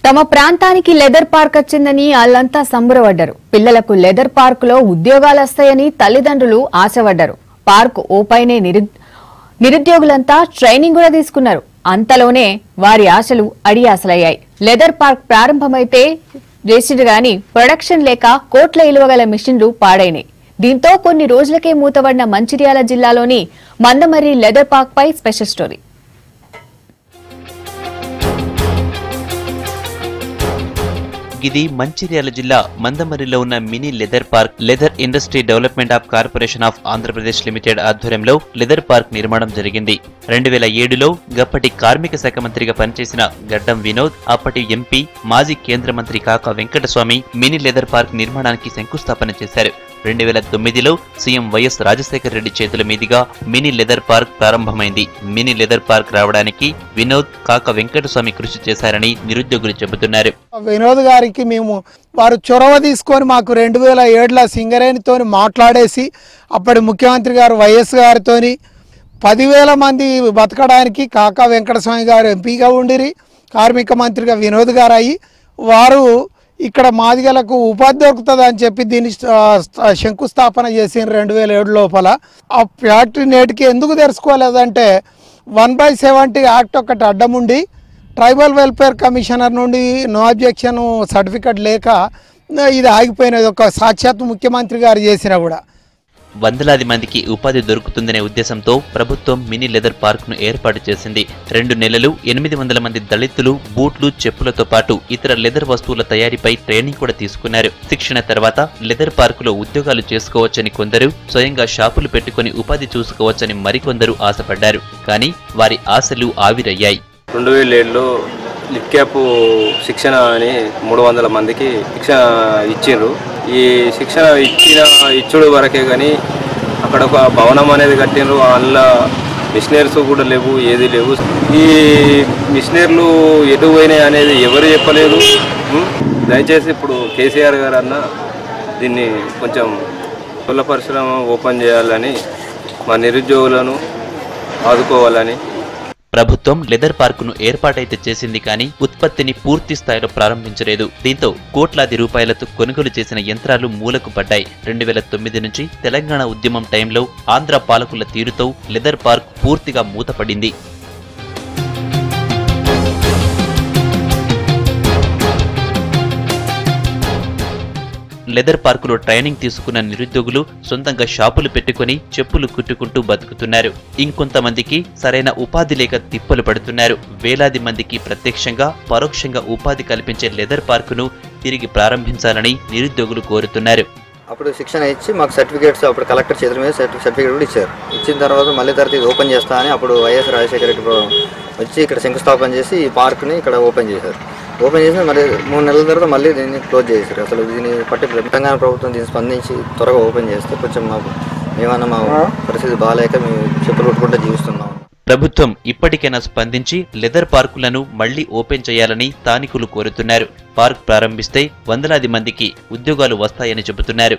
తమ ప్రాంతానికి leather park వచ్చిందని వాళ్ళంతా సంబరపడ్డారు. పిల్లలకు లెదర్ పార్క్ లో ఉద్యోగాలు వస్తాయని తల్లిదండ్రులు ఆశపడ్డారు. పార్క్ ఓపైనే నిరుద్యోగులంతా ట్రైనింగ్ కూడా తీసుకున్నారు. అంతలోనే వారి ఆశలు అడియాసలయ్యాయి. లెదర్ పార్క్ ప్రారంభమైతే చేసిరు గాని ప్రొడక్షన్ లేక కోట్ల ఇలువగల మిషన్లు పాడైనాయి. దీంతో కొన్ని రోజులకే మూతబడిన మంచిర్యాల జిల్లాలోని మందమర్రి లెదర్ పార్క్ పై స్పెషల్ స్టోరీ. ఇది మంచిర్యాల జిల్లా మందమర్రిలో ఉన్న mini leather park. Leather industry development of corporation of Andhra Pradesh limited ఆధ్వర్యంలో లెదర్ పార్క్ నిర్మాణం జరిగింది. 2007లో గప్పటి కార్మిక శాఖ మంత్రిగా పనిచేసిన గడ్డం వినోద్, అప్పటి ఎంపీ మాజీ కేంద్ర మంత్రి కాకా వెంకటస్వామి మినీ లెదర్ పార్క్ నిర్మాణానికి శంకుస్థాపన చేశారు. 2009లో సీఎం వైఎస్ రాజశేఖర రెడ్డి చేతుల మీదుగా మినీ లెదర్ పార్క్ ప్రారంభమైంది. మినీ లెదర్ పార్క్ రావడానికి వినోద్, కాకా వెంకటస్వామి కృషి చేశారని నిరుద్యోగులు చెబుతున్నారు. వినోద్ గారికి వారు చొరవ తీసుకొని మాకు 2007లో సింగరేణితో మాట్లాడేసి అప్పటి ముఖ్యమంత్రి గారు వైఎస్ గారితో 10,000 మంది బతకడానికి కాకా వెంకటస్వామి గారు ఎంపీగా ఉండిరి, కార్మిక మంత్రిగా వినోద్ గారు అయ్యి వారు ఇక్కడ మాదిగలకు ఉపాధి దొరుకుతుంది అని చెప్పి దీన్ని శంకుస్థాపన చేసిన 2007 లోపల. ఆ ఫ్యాక్టరీ నేటికి ఎందుకు తెరుచుకోలేదంటే 1/70 యాక్ట్ ఒకటి అడ్డం ఉండి ట్రైబల్ వెల్ఫేర్ కమిషనర్ నుండి నో అబ్జెక్షన్ సర్టిఫికెట్ లేక ఇది ఆగిపోయినది. ఒక సాక్షాత్ ముఖ్యమంత్రి గారు చేసినా కూడా వందలాది మందికి ఉపాధి దొరుకుతుందనే ఉద్దేశంతో ప్రభుత్వం మినీ లెదర్ పార్క్ ను ఏర్పాటు చేసింది. 2 నెలలు 800 మంది దళితులు బూట్లు, చెప్పులతో పాటు ఇతర లెదర్ వస్తువుల తయారీపై ట్రైనింగ్ కూడా తీసుకున్నారు. శిక్షణ తర్వాత లెదర్ పార్క్ లో ఉద్యోగాలు చేసుకోవచ్చని కొందరు, స్వయంగా షాపులు పెట్టుకుని ఉపాధి చూసుకోవచ్చని మరికొందరు ఆశపడ్డారు. కానీ వారి ఆశలు ఆవిరయ్యాయి. 2007లో లిప్ క్యాప్ శిక్షణ అని 300 మందికి శిక్షణ ఇచ్చిండ్రు. ఈ శిక్షణ ఇచ్చుడు వరకే కానీ అక్కడ ఒక భవనం అనేది కట్టిండ్రు. అందులో మిషనరీస్ కూడా లేవు, ఏది లేవు. ఈ మిషనరీలు ఎటు పోయినాయి అనేది ఎవరు చెప్పలేదు. దయచేసి ఇప్పుడు కేసీఆర్ గారు అన్న దీన్ని కొంచెం కుల పరిశ్రమ ఓపెన్ చేయాలని, మా నిరుద్యోగులను ఆదుకోవాలని. ప్రభుత్వం లెదర్ పార్కును ఏర్పాటైతే చేసింది కానీ ఉత్పత్తిని పూర్తి స్థాయిలో ప్రారంభించలేదు. దీంతో కోట్లాది రూపాయలతో కొనుగోలు చేసిన యంత్రాలు మూలకు పడ్డాయి. 2009 నుంచి తెలంగాణ ఉద్యమం టైంలో ఆంధ్ర పాలకుల తీరుతో లెదర్ పార్క్ పూర్తిగా మూతపడింది. లెదర్ పార్కులో ట్రైనింగ్ తీసుకున్న నిరుద్యోగులు సొంతంగా షాపులు పెట్టుకుని చెప్పులు కుట్టుకుంటూ బతుకుతున్నారు. ఇంకొంతమందికి సరైన ఉపాధి లేక తిప్పలు పడుతున్నారు. వేలాది మందికి ప్రత్యక్షంగా పరోక్షంగా ఉపాధి కల్పించే లెదర్ పార్కును తిరిగి ప్రారంభించాలని నిరుద్యోగులు కోరుతున్నారు. అప్పుడు శిక్షణ ఇచ్చి మాకు సర్టిఫికేట్స్ అప్పుడు కలెక్టర్ చేతుల మీద సర్టిఫికేట్ కూడా ఇచ్చారు. ఇచ్చిన తర్వాత మళ్ళీ ఇది ఓపెన్ చేస్తా అని అప్పుడు వైఎస్ రాజశేఖర రెడ్డి వచ్చి ఇక్కడ శంకుస్థాపన చేసి ఈ పార్క్ని ఇక్కడ ఓపెన్ చేశారు. ఓపెన్ చేసి మరి 3 నెలల తర్వాత మళ్ళీ దీన్ని క్లోజ్ చేశారు. అసలు దీన్ని పట్టి తెలంగాణ ప్రభుత్వం దీన్ని స్పందించి త్వరగా ఓపెన్ చేస్తే కొంచెం మేమన్నా మా పరిస్థితి బాగాలేక మేము చెప్పులు కొట్టుకుంటూ జీవిస్తున్నాం. ప్రభుత్వం ఇప్పటికైనా స్పందించి లెదర్ పార్కులను మళ్లీ ఓపెన్ చేయాలని స్థానికులు కోరుతున్నారు. పార్క్ ప్రారంభిస్తే వందలాది మందికి ఉద్యోగాలు వస్తాయని చెబుతున్నారు.